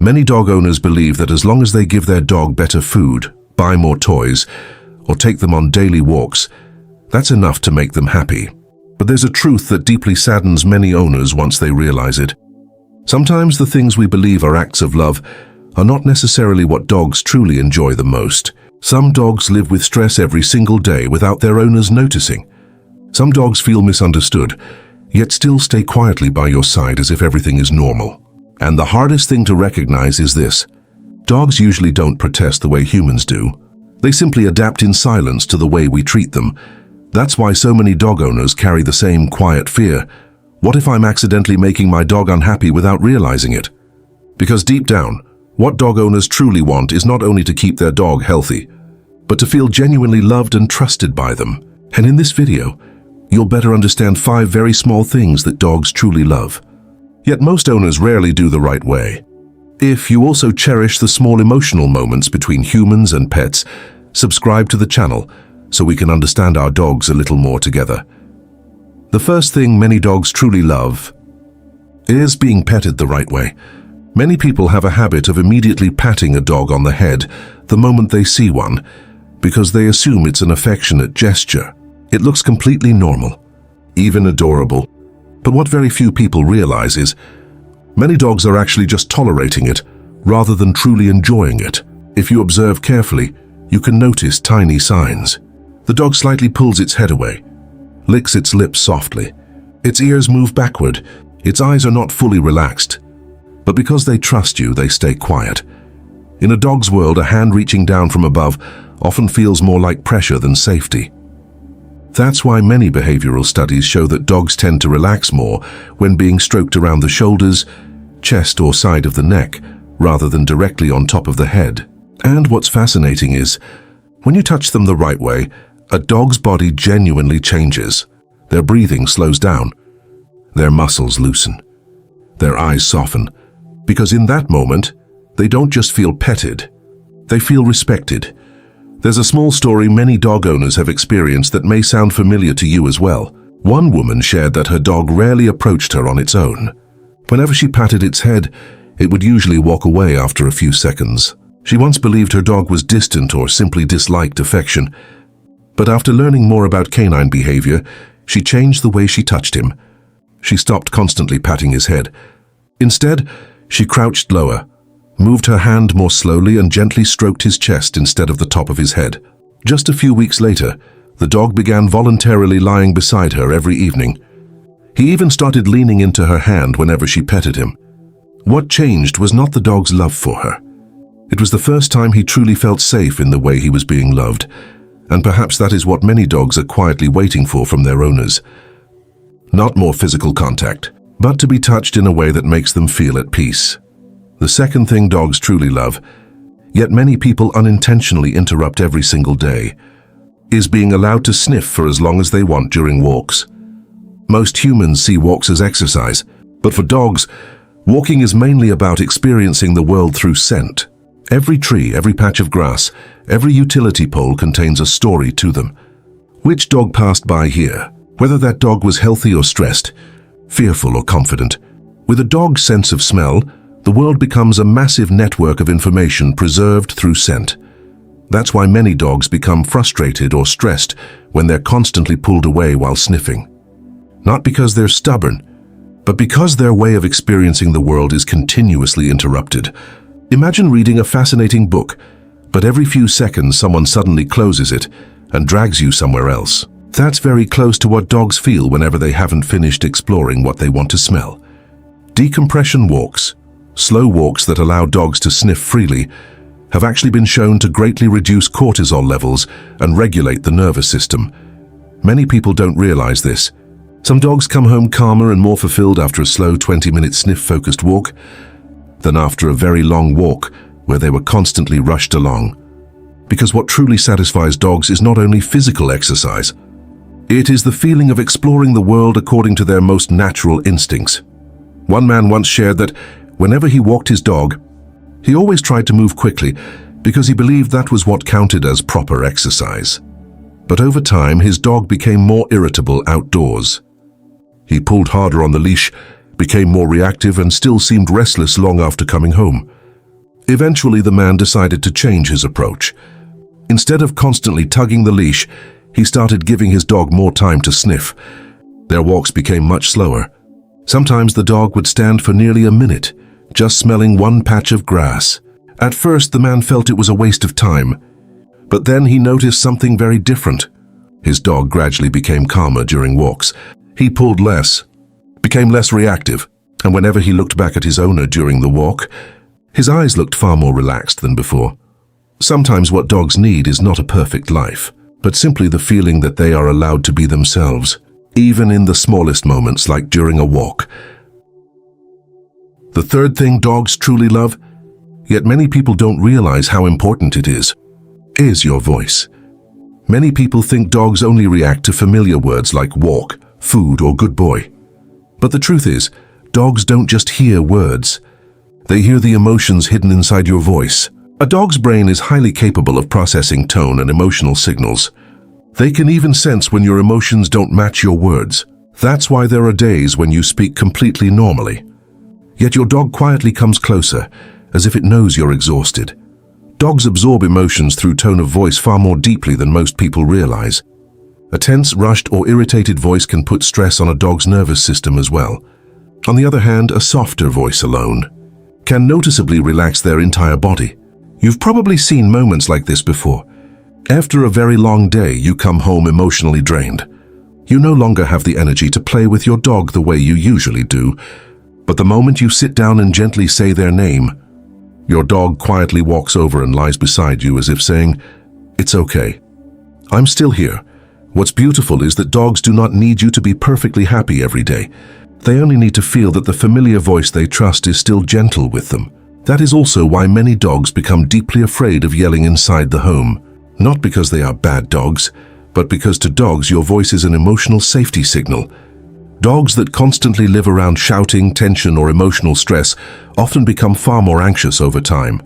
Many dog owners believe that as long as they give their dog better food, buy more toys, or take them on daily walks, that's enough to make them happy. But there's a truth that deeply saddens many owners once they realize it. Sometimes the things we believe are acts of love are not necessarily what dogs truly enjoy the most. Some dogs live with stress every single day without their owners noticing. Some dogs feel misunderstood, yet still stay quietly by your side as if everything is normal. And the hardest thing to recognize is this: dogs usually don't protest the way humans do. They simply adapt in silence to the way we treat them. That's why so many dog owners carry the same quiet fear. What if I'm accidentally making my dog unhappy without realizing it? Because deep down, what dog owners truly want is not only to keep their dog healthy, but to feel genuinely loved and trusted by them. And in this video, you'll better understand 5 very small things that dogs truly love. Yet most owners rarely do the right way. If you also cherish the small emotional moments between humans and pets, subscribe to the channel so we can understand our dogs a little more together. The first thing many dogs truly love is being petted the right way. Many people have a habit of immediately patting a dog on the head the moment they see one, because they assume it's an affectionate gesture. It looks completely normal, even adorable. But what very few people realize is, many dogs are actually just tolerating it, rather than truly enjoying it. If you observe carefully, you can notice tiny signs. The dog slightly pulls its head away, licks its lips softly. Its ears move backward, its eyes are not fully relaxed. But because they trust you, they stay quiet. In a dog's world, a hand reaching down from above often feels more like pressure than safety. That's why many behavioral studies show that dogs tend to relax more when being stroked around the shoulders, chest or side of the neck, rather than directly on top of the head. And what's fascinating is, when you touch them the right way, a dog's body genuinely changes. Their breathing slows down, their muscles loosen, their eyes soften, because in that moment, they don't just feel petted, they feel respected. There's a small story many dog owners have experienced that may sound familiar to you as well. One woman shared that her dog rarely approached her on its own. Whenever she patted its head, it would usually walk away after a few seconds. She once believed her dog was distant or simply disliked affection. But after learning more about canine behavior, she changed the way she touched him. She stopped constantly patting his head. Instead, she crouched lower, moved her hand more slowly and gently stroked his chest instead of the top of his head. Just a few weeks later, the dog began voluntarily lying beside her every evening. He even started leaning into her hand whenever she petted him. What changed was not the dog's love for her. It was the first time he truly felt safe in the way he was being loved, and perhaps that is what many dogs are quietly waiting for from their owners. Not more physical contact, but to be touched in a way that makes them feel at peace. The second thing dogs truly love, yet many people unintentionally interrupt every single day, is being allowed to sniff for as long as they want during walks. Most humans see walks as exercise, but for dogs, walking is mainly about experiencing the world through scent. Every tree, every patch of grass, every utility pole contains a story to them. Which dog passed by here? Whether that dog was healthy or stressed, fearful or confident. With a dog's sense of smell, the world becomes a massive network of information preserved through scent. That's why many dogs become frustrated or stressed when they're constantly pulled away while sniffing. Not because they're stubborn, but because their way of experiencing the world is continuously interrupted. Imagine reading a fascinating book, but every few seconds someone suddenly closes it and drags you somewhere else. That's very close to what dogs feel whenever they haven't finished exploring what they want to smell. Decompression walks, slow walks that allow dogs to sniff freely, have actually been shown to greatly reduce cortisol levels and regulate the nervous system. Many people don't realize this. Some dogs come home calmer and more fulfilled after a slow 20-minute sniff-focused walk than after a very long walk where they were constantly rushed along. Because what truly satisfies dogs is not only physical exercise, it is the feeling of exploring the world according to their most natural instincts. One man once shared that whenever he walked his dog, he always tried to move quickly because he believed that was what counted as proper exercise. But over time, his dog became more irritable outdoors. He pulled harder on the leash, became more reactive, and still seemed restless long after coming home. Eventually, the man decided to change his approach. Instead of constantly tugging the leash, he started giving his dog more time to sniff. Their walks became much slower. Sometimes the dog would stand for nearly a minute, just smelling one patch of grass. At first, the man felt it was a waste of time, but then he noticed something very different. His dog gradually became calmer during walks. He pulled less, became less reactive, and whenever he looked back at his owner during the walk, his eyes looked far more relaxed than before. Sometimes what dogs need is not a perfect life, but simply the feeling that they are allowed to be themselves, even in the smallest moments like during a walk. The third thing dogs truly love, yet many people don't realize how important it is your voice. Many people think dogs only react to familiar words like walk, food, or good boy. But the truth is, dogs don't just hear words. They hear the emotions hidden inside your voice. A dog's brain is highly capable of processing tone and emotional signals. They can even sense when your emotions don't match your words. That's why there are days when you speak completely normally. Yet your dog quietly comes closer, as if it knows you're exhausted. Dogs absorb emotions through tone of voice far more deeply than most people realize. A tense, rushed, or irritated voice can put stress on a dog's nervous system as well. On the other hand, a softer voice alone can noticeably relax their entire body. You've probably seen moments like this before. After a very long day, you come home emotionally drained. You no longer have the energy to play with your dog the way you usually do, but the moment you sit down and gently say their name, your dog quietly walks over and lies beside you as if saying, "It's okay. I'm still here." What's beautiful is that dogs do not need you to be perfectly happy every day. They only need to feel that the familiar voice they trust is still gentle with them. That is also why many dogs become deeply afraid of yelling inside the home. Not because they are bad dogs, but because to dogs your voice is an emotional safety signal. Dogs that constantly live around shouting, tension, or emotional stress often become far more anxious over time.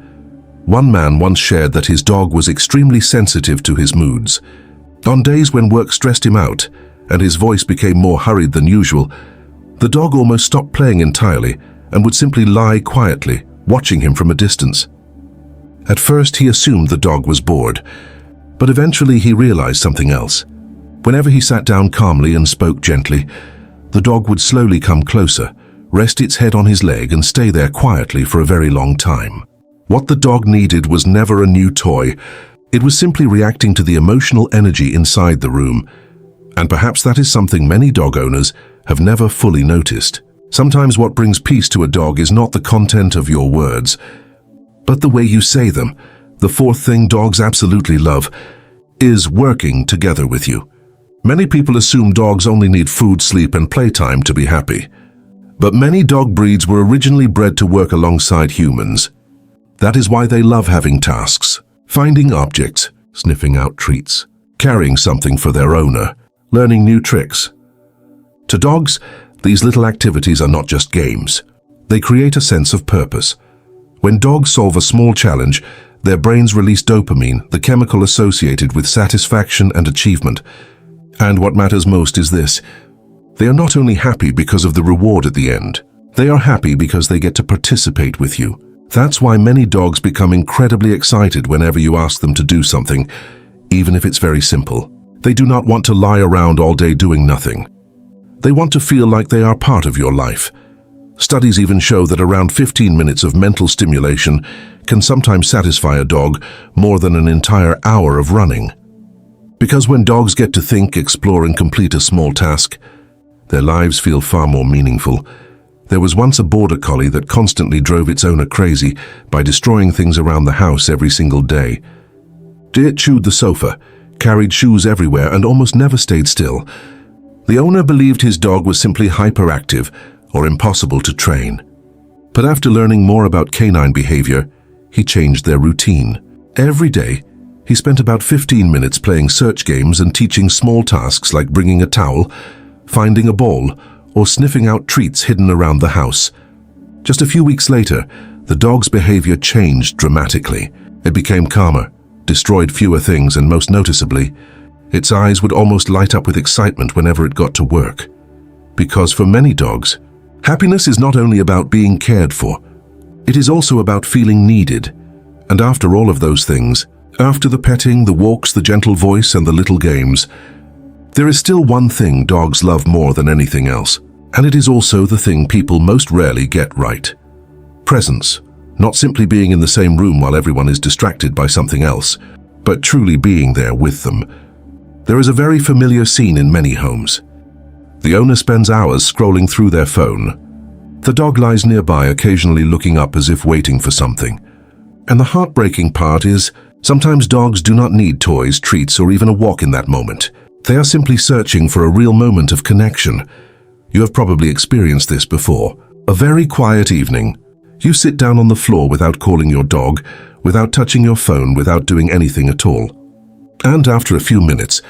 One man once shared that his dog was extremely sensitive to his moods. On days when work stressed him out and his voice became more hurried than usual, the dog almost stopped playing entirely and would simply lie quietly, watching him from a distance. At first, he assumed the dog was bored, but eventually he realized something else. Whenever he sat down calmly and spoke gently, the dog would slowly come closer, rest its head on his leg, and stay there quietly for a very long time. What the dog needed was never a new toy. It was simply reacting to the emotional energy inside the room. And perhaps that is something many dog owners have never fully noticed. Sometimes what brings peace to a dog is not the content of your words, but the way you say them. The fourth thing dogs absolutely love is working together with you. Many people assume dogs only need food, sleep, and playtime to be happy. But many dog breeds were originally bred to work alongside humans. That is why they love having tasks, finding objects, sniffing out treats, carrying something for their owner, learning new tricks. To dogs, these little activities are not just games. They create a sense of purpose. When dogs solve a small challenge, their brains release dopamine, the chemical associated with satisfaction and achievement. And what matters most is this: they are not only happy because of the reward at the end, they are happy because they get to participate with you. That's why many dogs become incredibly excited whenever you ask them to do something, even if it's very simple. They do not want to lie around all day doing nothing. They want to feel like they are part of your life. Studies even show that around 15 minutes of mental stimulation can sometimes satisfy a dog more than an entire hour of running. Because when dogs get to think, explore, and complete a small task, their lives feel far more meaningful. There was once a border collie that constantly drove its owner crazy by destroying things around the house every single day. It chewed the sofa, carried shoes everywhere, and almost never stayed still. The owner believed his dog was simply hyperactive or impossible to train. But after learning more about canine behavior, he changed their routine. Every day, he spent about 15 minutes playing search games and teaching small tasks like bringing a towel, finding a ball, or sniffing out treats hidden around the house. Just a few weeks later, the dog's behavior changed dramatically. It became calmer, destroyed fewer things, and most noticeably, its eyes would almost light up with excitement whenever it got to work. Because for many dogs, happiness is not only about being cared for, It is also about feeling needed. And after all of those things, after the petting, the walks, the gentle voice, and the little games, there is still one thing dogs love more than anything else. And it is also the thing people most rarely get right. Presence. Not simply being in the same room while everyone is distracted by something else, but truly being there with them. There is a very familiar scene in many homes. The owner spends hours scrolling through their phone. The dog lies nearby, occasionally looking up as if waiting for something. And the heartbreaking part is, sometimes dogs do not need toys, treats, or even a walk in that moment. They are simply searching for a real moment of connection. You have probably experienced this before. A very quiet evening. You sit down on the floor without calling your dog, without touching your phone, without doing anything at all. And after a few minutes,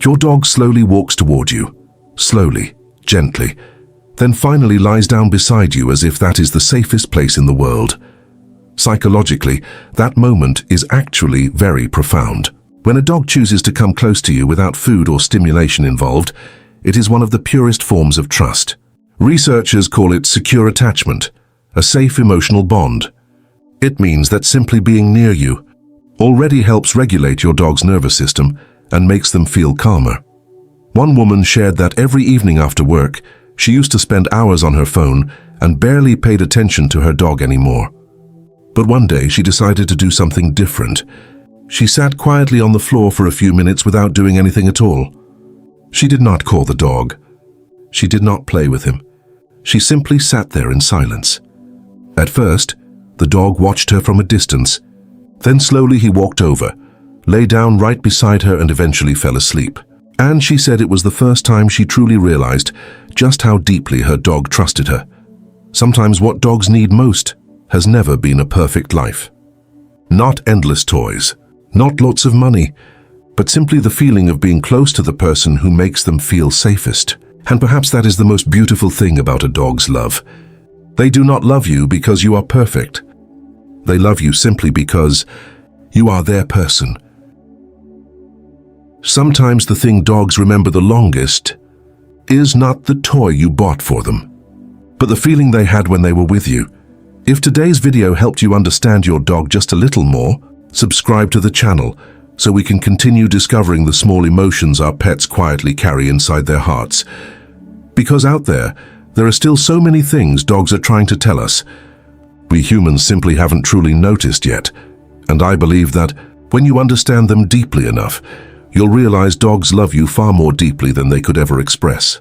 your dog slowly walks toward you. Slowly, gently. Then finally lies down beside you as if that is the safest place in the world. Psychologically, that moment is actually very profound. When a dog chooses to come close to you without food or stimulation involved, it is one of the purest forms of trust. Researchers call it secure attachment, a safe emotional bond. It means that simply being near you already helps regulate your dog's nervous system and makes them feel calmer. One woman shared that every evening after work, she used to spend hours on her phone and barely paid attention to her dog anymore. But one day she decided to do something different. She sat quietly on the floor for a few minutes without doing anything at all. She did not call the dog. She did not play with him. She simply sat there in silence. At first, the dog watched her from a distance. Then slowly he walked over, lay down right beside her, and eventually fell asleep. And she said it was the first time she truly realized just how deeply her dog trusted her. Sometimes what dogs need most has never been a perfect life. Not endless toys, not lots of money, but simply the feeling of being close to the person who makes them feel safest. And perhaps that is the most beautiful thing about a dog's love. They do not love you because you are perfect. They love you simply because you are their person. Sometimes the thing dogs remember the longest is not the toy you bought for them, but the feeling they had when they were with you. If today's video helped you understand your dog just a little more, subscribe to the channel so we can continue discovering the small emotions our pets quietly carry inside their hearts. Because out there are still so many things dogs are trying to tell us. We humans simply haven't truly noticed yet. And I believe that when you understand them deeply enough, you'll realize dogs love you far more deeply than they could ever express.